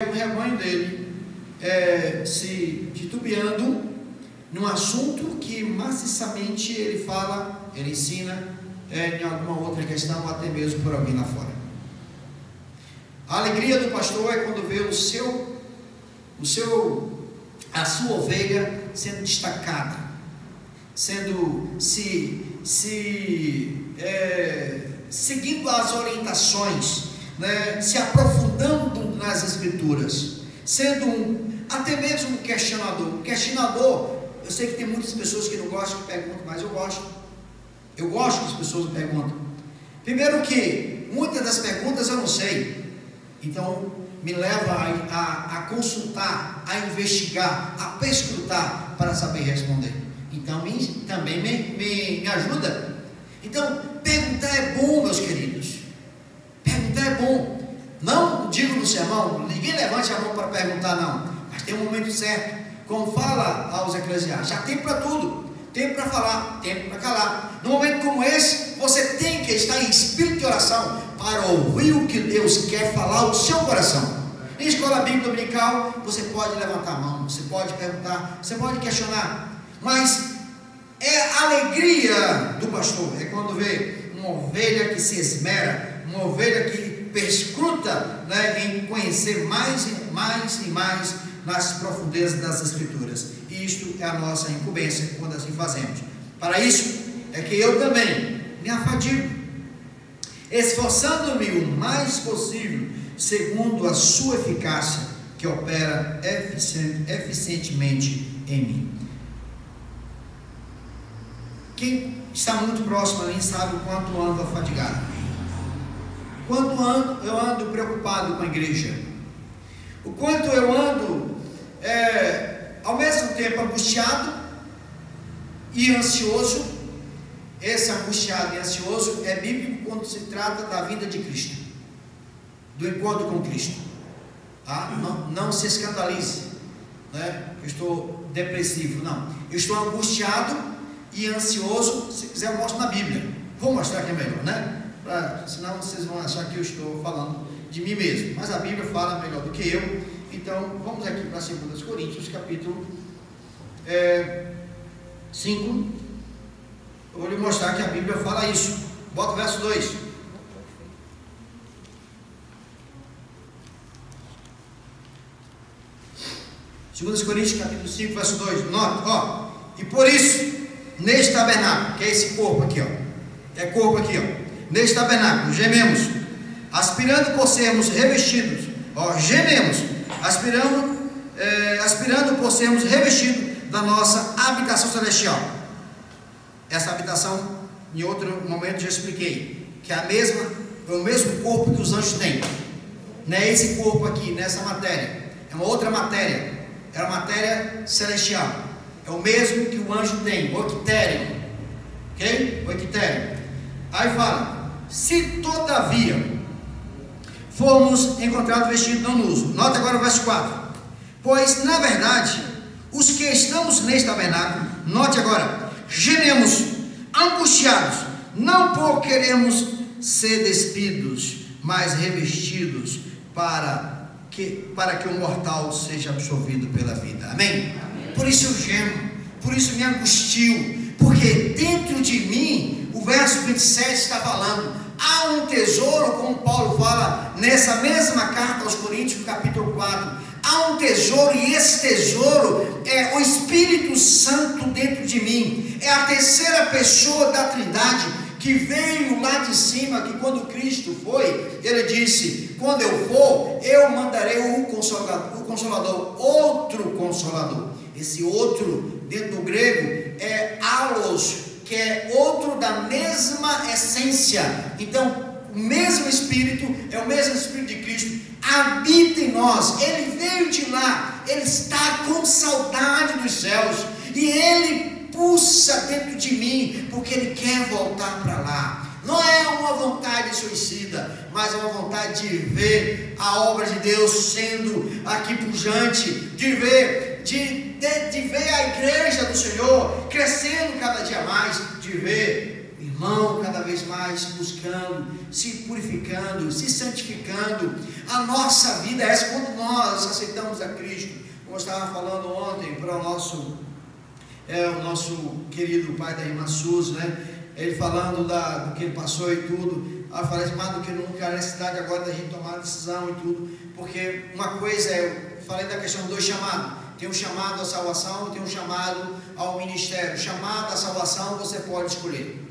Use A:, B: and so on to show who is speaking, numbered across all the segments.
A: o rebanho dele se titubeando num assunto que maciçamente ele fala, ele ensina em alguma outra questão, ou até mesmo por alguém lá fora. A alegria do pastor é quando vê a sua ovelha sendo destacada, seguindo as orientações, né, se aprofundando nas escrituras, sendo até mesmo um questionador. Eu sei que tem muitas pessoas que não gostam que perguntam, mas eu gosto que as pessoas perguntam. Primeiro que muitas das perguntas eu não sei, então me leva a consultar, a investigar, a perscrutar para saber responder. Então também me ajuda. Então perguntar é bom, meus queridos. Perguntar é bom. Não digo no sermão, ninguém levante a mão para perguntar, não. Mas tem um momento certo. Como fala aos Eclesiastes, há tempo para tudo. Tempo para falar, tempo para calar. Num momento como esse, você tem que estar em espírito de oração para ouvir o que Deus quer falar ao seu coração. Em escola bíblica dominical, você pode levantar a mão, você pode perguntar, você pode questionar. Mas a alegria do pastor é quando vê uma ovelha que se esmera, uma ovelha que perscruta, né, em conhecer mais e mais e mais nas profundezas das escrituras. E isto é a nossa incumbência quando assim fazemos. Para isso é que eu também me afadigo, esforçando-me o mais possível, segundo a sua eficácia, que opera eficientemente em mim. Quem está muito próximo a mim sabe o quanto eu ando afadigado, quanto eu ando preocupado com a igreja, o quanto eu ando ao mesmo tempo angustiado e ansioso. Esse angustiado e ansioso é bíblico quando se trata da vinda de Cristo, do encontro com Cristo, tá? Não se escandalize, né? Eu estou depressivo, não, eu estou angustiado e ansioso. Se quiser eu mostro na Bíblia, vou mostrar que é melhor, né? Senão vocês vão achar que eu estou falando de mim mesmo, mas a Bíblia fala melhor do que eu. Então vamos aqui para 2 Coríntios capítulo 5. Eu vou lhe mostrar que a Bíblia fala isso. Bota o verso 2. Segundo Coríntios capítulo 5, verso 2. Nota, e por isso, neste tabernáculo, que é esse corpo aqui, neste tabernáculo, gememos, aspirando por sermos revestidos, gememos, aspirando por sermos revestidos da nossa habitação celestial. Essa habitação, em outro momento já expliquei, que é o mesmo corpo que os anjos têm. Não é esse corpo aqui, nessa matéria, é uma outra matéria, é uma matéria celestial, é o mesmo que o anjo tem, o ectéreo, ok? O ectéreo. Aí fala, se todavia formos encontrados vestidos não nus. Nota agora o verso 4. Pois na verdade, os que estamos neste tabernáculo, note agora, gememos, angustiados, não por queremos ser despidos, mas revestidos para que o mortal seja absorvido pela vida. Amém? Amém. Por isso eu gemo, por isso me angustio, porque dentro de mim, o verso 27 está falando, há um tesouro, como Paulo fala nessa mesma carta aos Coríntios, capítulo 4, há um tesouro, e esse tesouro é o Espírito Santo dentro de mim, é a terceira pessoa da Trindade, que veio lá de cima, que quando Cristo foi, ele disse, quando eu for, eu mandarei o Consolador, outro Consolador. Esse outro, dentro do grego, é alos, que é outro da mesma essência. Então, o mesmo Espírito, é o mesmo Espírito de Cristo, habita em nós. Ele veio de lá, ele está com saudade dos céus, e ele pulsa dentro de mim, porque ele quer voltar para lá. Não é uma vontade suicida, mas é uma vontade de ver a obra de Deus sendo aqui pujante, de ver a igreja do Senhor crescendo cada dia mais, de ver irmão, cada vez mais buscando, se purificando, se santificando. A nossa vida é essa quando nós aceitamos a Cristo. Como eu estava falando ontem para o nosso querido pai da irmã Suzy, né? Ele falando do que ele passou e tudo. Eu falei, mais do que nunca, a necessidade agora da gente tomar a decisão e tudo. Porque uma coisa eu falei da questão dos chamados. Tem um chamado à salvação, tem um chamado ao ministério. O chamado à salvação você pode escolher.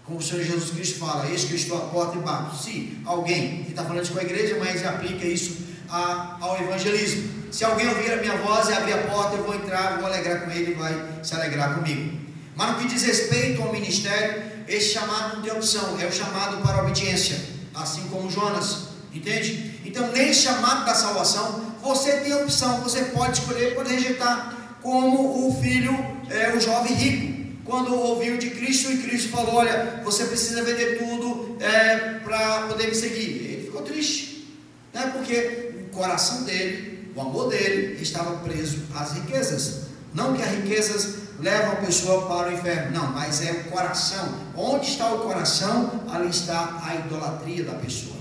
A: Como o Senhor Jesus Cristo fala, eis que eu estou à porta e bato. Se alguém, que está falando isso com a igreja, mas aplica isso ao evangelismo. Se alguém ouvir a minha voz e abrir a porta, eu vou entrar, vou alegrar com ele, vai se alegrar comigo. Mas no que diz respeito ao ministério, esse chamado não tem opção, é o chamado para a obediência, assim como Jonas, entende? Então, nesse chamado da salvação, você tem a opção, você pode escolher, pode rejeitar, como o filho, o jovem rico, quando ouviu de Cristo e Cristo falou, olha, você precisa vender tudo para poder me seguir. Ele ficou triste, né? Porque o coração dele, o amor dele, estava preso às riquezas. Não que as riquezas levam a pessoa para o inferno, não, mas é o coração. Onde está o coração, ali está a idolatria da pessoa.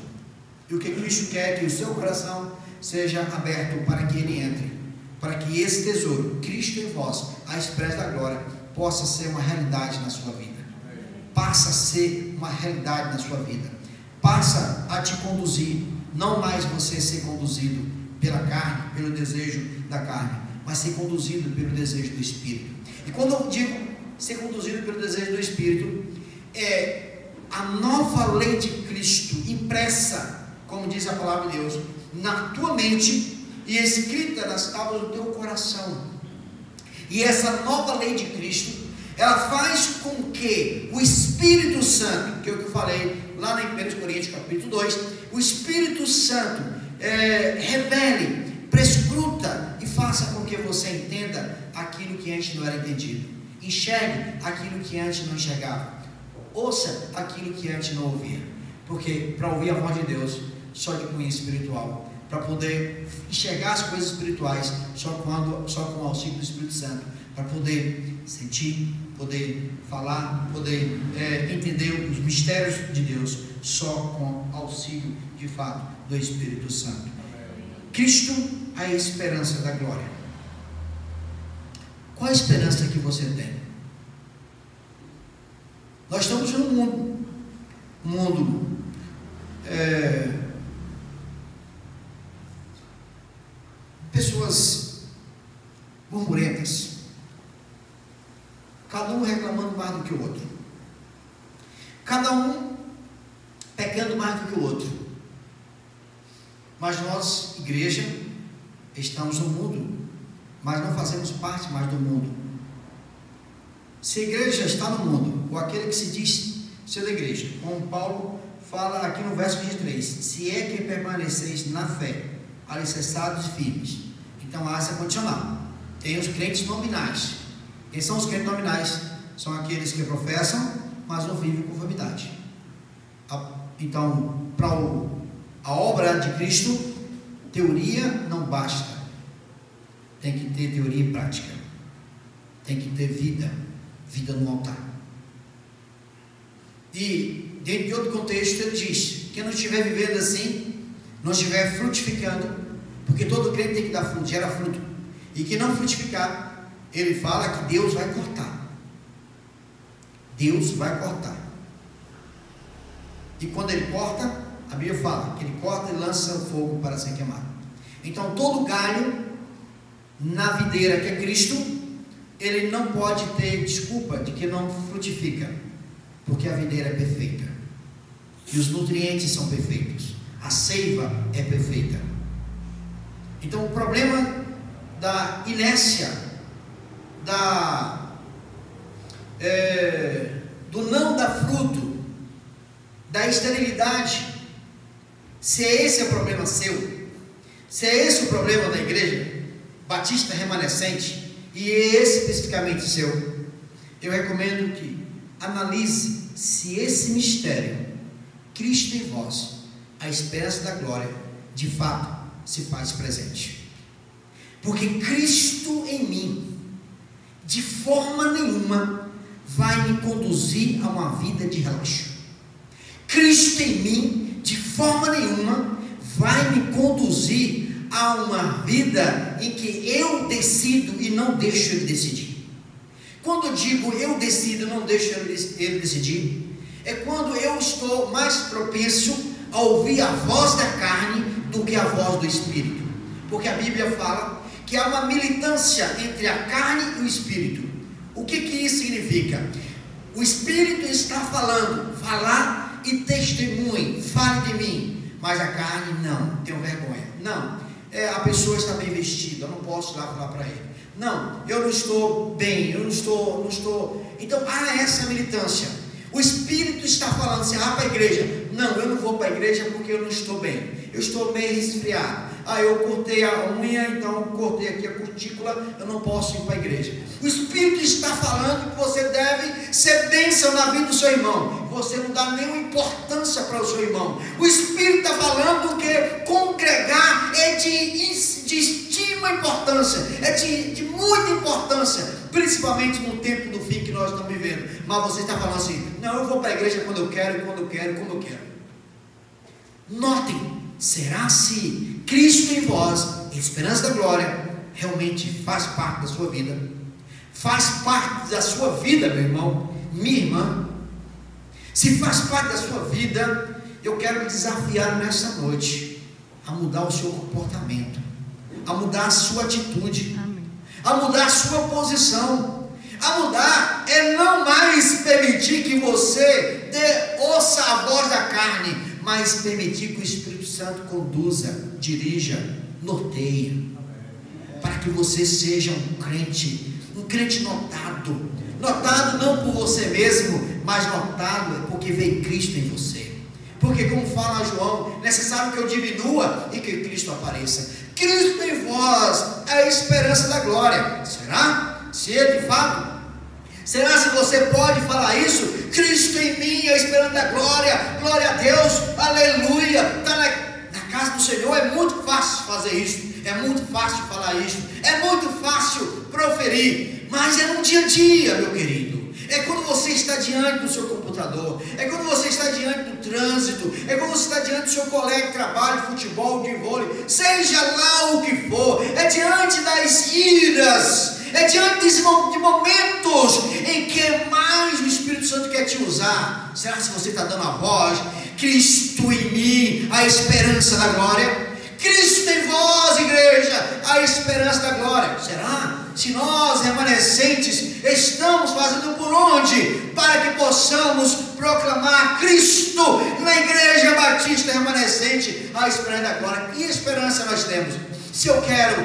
A: E o que Cristo quer é que o seu coração seja aberto para que ele entre, para que esse tesouro, Cristo em vós, a esperança da glória, possa ser uma realidade na sua vida. Passa a ser uma realidade na sua vida. Passa a te conduzir, não mais você ser conduzido pela carne, pelo desejo da carne, mas ser conduzido pelo desejo do Espírito. E quando eu digo ser conduzido pelo desejo do Espírito, é a nova lei de Cristo impressa, como diz a palavra de Deus, na tua mente e escrita nas tábuas do teu coração. E essa nova lei de Cristo, ela faz com que o Espírito Santo, que é o que eu falei lá em 1 Coríntios capítulo 2, o Espírito Santo revele, prescruta e faça com que você entenda aquilo que antes não era entendido, enxergue aquilo que antes não enxergava, ouça aquilo que antes não ouvia, porque para ouvir a voz de Deus, só de cunho espiritual, para poder enxergar as coisas espirituais, só com o auxílio do Espírito Santo, para poder sentir, poder falar, poder entender os mistérios de Deus, só com auxílio de fato do Espírito Santo. Cristo, a esperança da glória. Qual a esperança que você tem? Nós estamos num mundo pessoas murmurentas, cada um reclamando mais do que o outro, cada um pecando mais do que o outro. Mas nós, igreja, estamos no mundo, mas não fazemos parte mais do mundo. Se a igreja está no mundo, ou aquele que se diz ser da igreja, como Paulo fala aqui no verso 23, se é que permaneceis na fé, alicerçados e firmes. Então há essa condicional. Tem os crentes nominais. Quem são os crentes nominais? São aqueles que professam, mas não vivem conformidade. Então, para a obra de Cristo, teoria não basta. Tem que ter teoria e prática. Tem que ter vida no altar. E dentro de outro contexto ele diz: quem não estiver vivendo assim, não estiver frutificando, porque todo crente tem que dar fruto, gera fruto, e que não frutificar, ele fala que Deus vai cortar. Deus vai cortar. E quando ele corta, a Bíblia fala que ele corta e lança o fogo para ser queimado. Então todo galho na videira que é Cristo, ele não pode ter desculpa de que não frutifica, porque a videira é perfeita e os nutrientes são perfeitos, a seiva é perfeita. Então o problema da inércia, do não dar fruto, da esterilidade, se esse é o problema seu, se é esse o problema da igreja batista remanescente, e é especificamente seu, eu recomendo que analise se esse mistério, Cristo em vós, a esperança da glória, de fato se faz presente. Porque Cristo em mim, de forma nenhuma, vai me conduzir a uma vida de relaxo. Cristo em mim, de forma nenhuma, vai me conduzir a uma vida em que eu decido e não deixo Ele decidir. Quando eu digo eu decido e não deixo Ele decidir, é quando eu estou mais propenso a ouvir a voz da carne do que a voz do Espírito. Porque a Bíblia fala que há uma militância entre a carne e o Espírito. O que isso significa? O Espírito está falando, falar e testemunhe, fale de mim, mas a carne não, tenho vergonha. Não, a pessoa está bem vestida, eu não posso ir lá falar para ele. Não, eu não estou bem, eu não estou. Então há essa militância. O Espírito está falando assim, para a igreja. Não, eu não vou para a igreja porque eu não estou bem. Eu estou meio resfriado. Eu cortei a unha, então cortei aqui a cutícula, eu não posso ir para a igreja. O Espírito está falando que você deve ser bênção na vida do seu irmão. Você não dá nenhuma importância para o seu irmão. O Espírito está falando que congregar é de extrema importância, é de muita importância, principalmente no tempo do fim que nós estamos vivendo. Mas você está falando assim, não, eu vou para a igreja quando eu quero, quando eu quero, como eu quero. Notem, será se Cristo em vós, esperança da glória, realmente faz parte da sua vida? Faz parte da sua vida, meu irmão, minha irmã? Se faz parte da sua vida, eu quero me desafiar nessa noite a mudar o seu comportamento, a mudar a sua atitude, a mudar a sua posição. A mudar é não mais permitir que você ouça a voz da carne, mas permitir que o Espírito Santo conduza, dirija, norteie, para que você seja um crente notado. Notado não por você mesmo, mas notado porque veio Cristo em você. Porque, como fala João, é necessário que eu diminua e que Cristo apareça. Cristo em vós é a esperança da glória. Será? Se é de fato? Será se você pode falar isso? Cristo em mim é a esperança da glória. Glória a Deus, aleluia. Está na casa do Senhor. É muito fácil fazer isso. É muito fácil falar isso. É muito fácil proferir. Mas é no dia a dia, meu querido. É quando você está diante do seu computador, é quando você está diante do trânsito, é quando você está diante do seu colega de trabalho, de futebol, de vôlei, seja lá o que for, é diante das iras, é diante de momentos em que mais o Espírito Santo quer te usar. Será que você está dando a voz? Cristo em mim, a esperança da glória. Cristo em vós, igreja, a esperança da glória. Será? Se nós, remanescentes, estamos fazendo por onde? Para que possamos proclamar Cristo na Igreja Batista Remanescente, a esperança da glória. Que esperança nós temos? Se eu quero,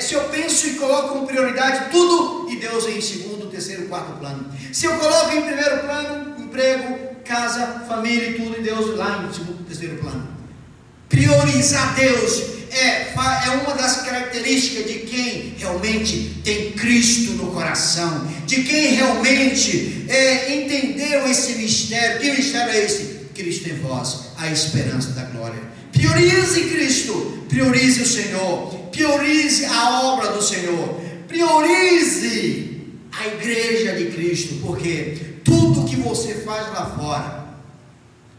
A: se eu penso e coloco como prioridade tudo, e Deus em segundo, terceiro, quarto plano. Se eu coloco em primeiro plano, emprego, casa, família e tudo, e Deus lá em segundo, terceiro plano. Priorizar Deus é uma das características de quem realmente tem Cristo no coração, de quem realmente entendeu esse mistério. Que mistério é esse? Cristo em vós, a esperança da glória. Priorize Cristo, priorize o Senhor, priorize a obra do Senhor, priorize a igreja de Cristo, porque tudo que você faz lá fora,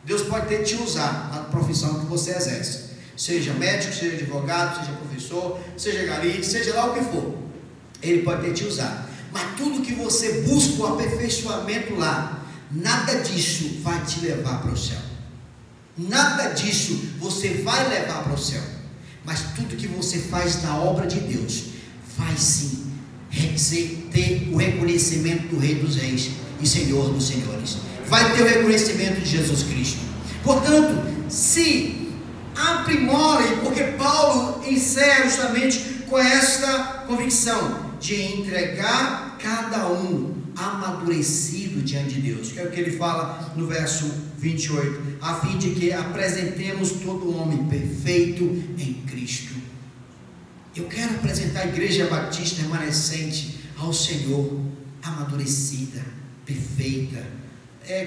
A: Deus pode ter te usar na profissão que você exerce, seja médico, seja advogado, seja professor, seja gari, seja lá o que for, Ele pode ter te usar, mas tudo que você busca o aperfeiçoamento lá, nada disso vai te levar para o céu, nada disso você vai levar para o céu, mas tudo que você faz na obra de Deus, vai sim ter o reconhecimento do Rei dos Reis e Senhor dos Senhores, vai ter o reconhecimento de Jesus Cristo. Portanto, se aprimorem, porque Paulo encerra justamente com esta convicção de entregar cada um amadurecido diante de Deus, que é o que ele fala no verso 28, a fim de que apresentemos todo homem perfeito em Cristo. Eu quero apresentar a Igreja Batista Remanescente ao Senhor, amadurecida, perfeita,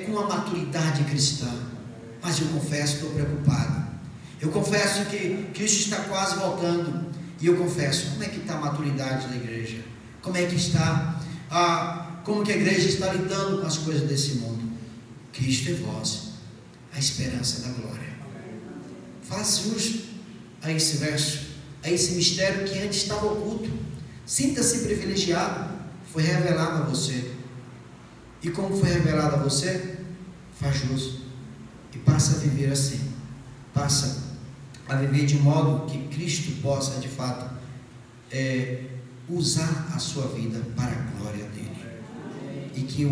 A: com uma maturidade cristã. Mas eu confesso, estou preocupado. Eu confesso que Cristo está quase voltando. E eu confesso, como é que está a maturidade da igreja? Como é que está como que a igreja está lidando com as coisas desse mundo. Cristo é vós, a esperança da glória. Faça jus a esse verso, a esse mistério que antes estava oculto. Sinta-se privilegiado, foi revelado a você. E como foi revelado a você, faz jus e passa a viver assim. Passa a viver de modo que Cristo possa de fato usar a sua vida para a glória dele. E que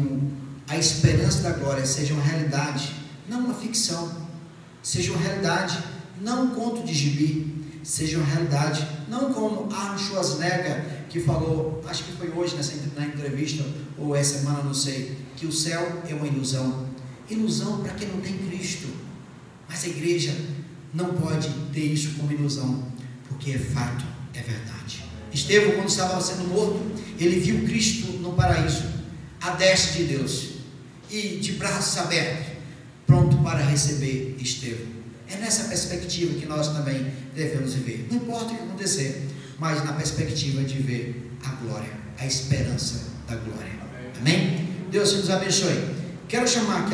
A: a esperança da glória seja uma realidade, não uma ficção. Seja uma realidade, não um conto de gibi. Seja uma realidade, não como Arnold Schwarzenegger, que falou, acho que foi hoje na entrevista, ou essa semana, não sei, que o céu é uma ilusão. Ilusão para quem não tem Cristo. Mas a igreja não pode ter isso como ilusão, porque é fato, é verdade. Estevão, quando estava sendo morto, ele viu Cristo no paraíso, à destra de Deus, e de braços abertos, pronto para receber Estevão. É nessa perspectiva que nós também devemos viver. Não importa o que acontecer, mas na perspectiva de ver a glória, a esperança da glória. Amém? Deus nos abençoe. Quero chamar aqui